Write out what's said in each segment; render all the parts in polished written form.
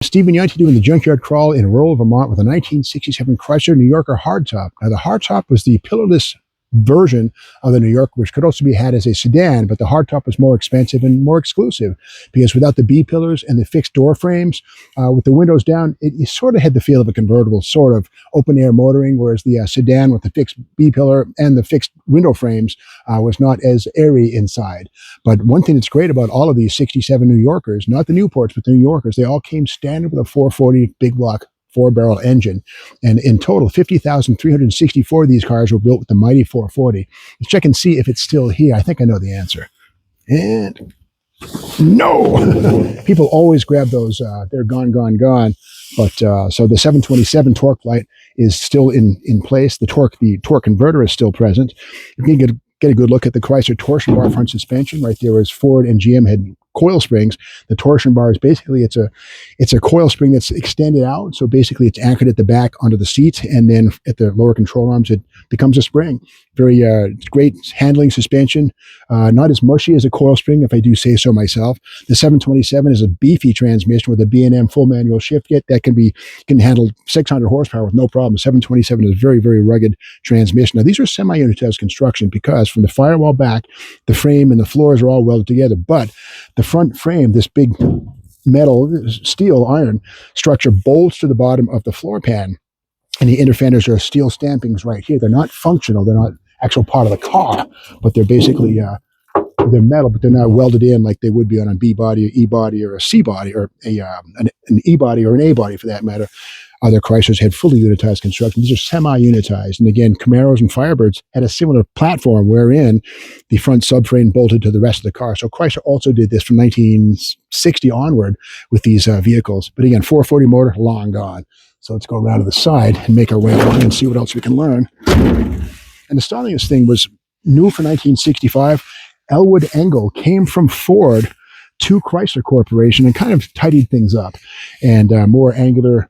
Stephen Yunty doing the junkyard crawl in rural Vermont with a 1967 Chrysler New Yorker hardtop. Now, the hardtop was the pillarless version of the New Yorker, which could also be had as a sedan, but the hardtop was more expensive and more exclusive because without the B pillars and the fixed door frames, with the windows down, you sort of had the feel of a convertible, sort of open air motoring, whereas the sedan with the fixed B pillar and the fixed window frames was not as airy inside. But one thing that's great about all of these 67 New Yorkers, not the Newports, but the New Yorkers, they all came standard with a 440 big block 4-barrel engine. And in total, 50,364 of these cars were built with the mighty 440. Let's check and see if it's still here. I think I know the answer. And no! People always grab those. They're gone, gone, gone. But so the 727 torque light is still in place. The torque converter is still present. You can get a good look at the Chrysler torsion bar front suspension right there, whereas Ford and GM had coil springs. The torsion bar is basically it's a coil spring that's extended out. So basically it's anchored at the back onto the seat, and then at the lower control arms it becomes a spring. Very great handling suspension. Not as mushy as a coil spring, if I do say so myself. The 727 is a beefy transmission with a B&M full manual shift kit that can handle 600 horsepower with no problem. The 727 is a very, very rugged transmission. Now, these are semi-unitized construction because from the firewall back, the frame and the floors are all welded together. But the front frame, this big metal, steel, iron structure bolts to the bottom of the floor pan. And the inner fenders are steel stampings right here. They're not functional. They're not actual part of the car, but they're basically, they're metal, but they're not welded in like they would be on a B body or E body or a C body or an E body or an A body for that matter. Other Chryslers had fully unitized construction. These are semi-unitized. And again, Camaros and Firebirds had a similar platform wherein the front subframe bolted to the rest of the car. So Chrysler also did this from 1960 onward with these vehicles. But again, 440 motor, long gone. So let's go around to the side and make our way along and see what else we can learn. And the styling of this thing was new for 1965. Elwood Engel came from Ford to Chrysler Corporation and kind of tidied things up. And more angular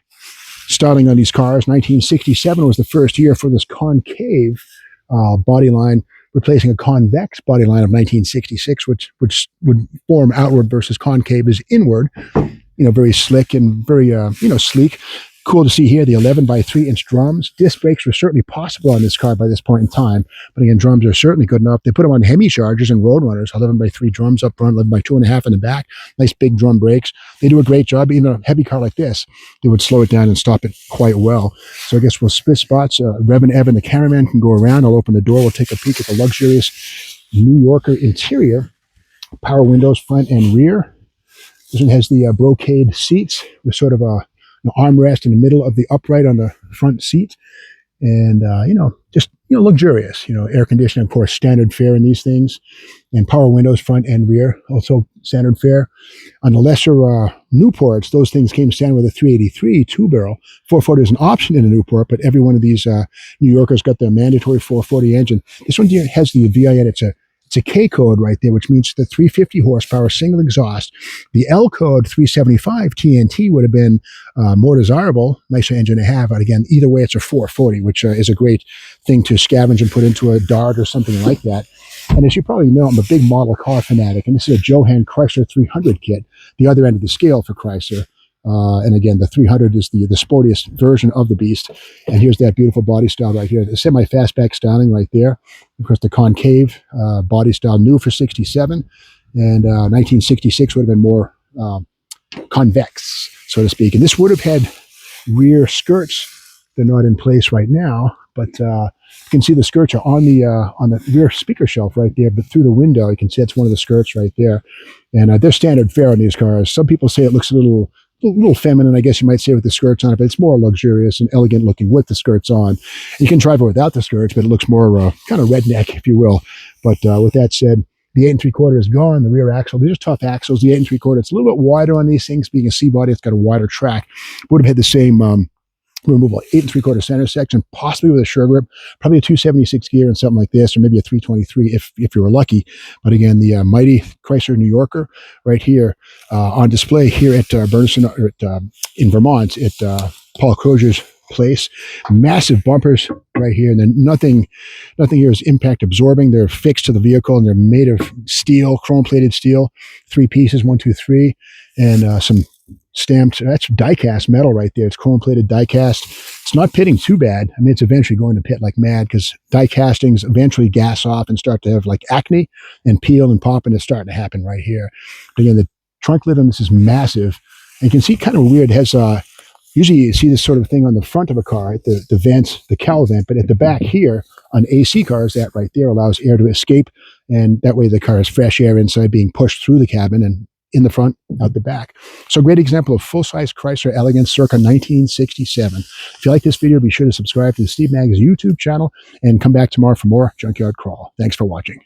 styling on these cars. 1967 was the first year for this concave body line, replacing a convex body line of 1966, which would form outward versus concave is inward. Very slick and very sleek. Cool to see here, the 11 by 3-inch drums. Disc brakes were certainly possible on this car by this point in time. But again, drums are certainly good enough. They put them on Hemi Chargers and Roadrunners, 11 by 3 drums up front, 11 by 2.5 in the back. Nice big drum brakes. They do a great job. Even a heavy car like this, they would slow it down and stop it quite well. So I guess we'll split spots. Rev and Evan, the cameraman, can go around. I'll open the door. We'll take a peek at the luxurious New Yorker interior. Power windows front and rear. This one has the brocade seats with sort of an armrest in the middle of the upright on the front seat. And, just luxurious, air conditioning, of course, standard fare in these things, and power windows front and rear, also standard fare. On the lesser Newports, those things came standard with a 383 2-barrel. 440 is an option in a Newport, but every one of these New Yorkers got their mandatory 440 engine. This one here has the VIN. It's a K code right there, which means the 350 horsepower single exhaust. The L code 375 TNT would have been more desirable, nicer engine to have. But again, either way, it's a 440, which is a great thing to scavenge and put into a Dart or something like that. And as you probably know, I'm a big model car fanatic, and this is a Johan Chrysler 300 kit, the other end of the scale for Chrysler. And again, the 300 is the sportiest version of the beast. And here's that beautiful body style right here. The semi-fastback styling right there. Of course, the concave body style, new for 67. And 1966 would have been more convex, so to speak. And this would have had rear skirts. They're not in place right now, but you can see the skirts are on the rear speaker shelf right there. But through the window, you can see that's one of the skirts right there. And they're standard fare on these cars. Some people say it looks a little feminine, I guess you might say, with the skirts on it, but it's more luxurious and elegant looking with the skirts on. You can drive it without the skirts, but it looks more kind of redneck, if you will. But with that said, the 8 3/4 is gone. The rear axle, these are tough axles. The 8 3/4, it's a little bit wider on these things. Being a C body, it's got a wider track. Would have had the same removable 8 3/4 center section, possibly with a sure grip, probably a 276 gear and something like this, or maybe a 323 if you were lucky. But again, the mighty Chrysler New Yorker right here on display here at Bernardston, or in Vermont at Paul Crozier's place. Massive bumpers right here, and then nothing here is impact absorbing. They're fixed to the vehicle, and they're made of steel, chrome plated steel. 3 pieces, 1, 2, 3, and some stamped. That's die-cast metal right there. It's chrome-plated die-cast. It's not pitting too bad. I mean, it's eventually going to pit like mad because die castings eventually gas off and start to have like acne and peel and pop, and it's starting to happen right here. But again, the trunk lid on this is massive. And you can see kind of weird. It has usually you see this sort of thing on the front of a car, right? The vent, the cowl vent, but at the back here on AC cars, that right there allows air to escape, and that way the car has fresh air inside being pushed through the cabin and in the front, out the back. So great example of full-size Chrysler elegance circa 1967. If you like this video, be sure to subscribe to the Steve Mag's YouTube channel and come back tomorrow for more Junkyard Crawl. Thanks for watching.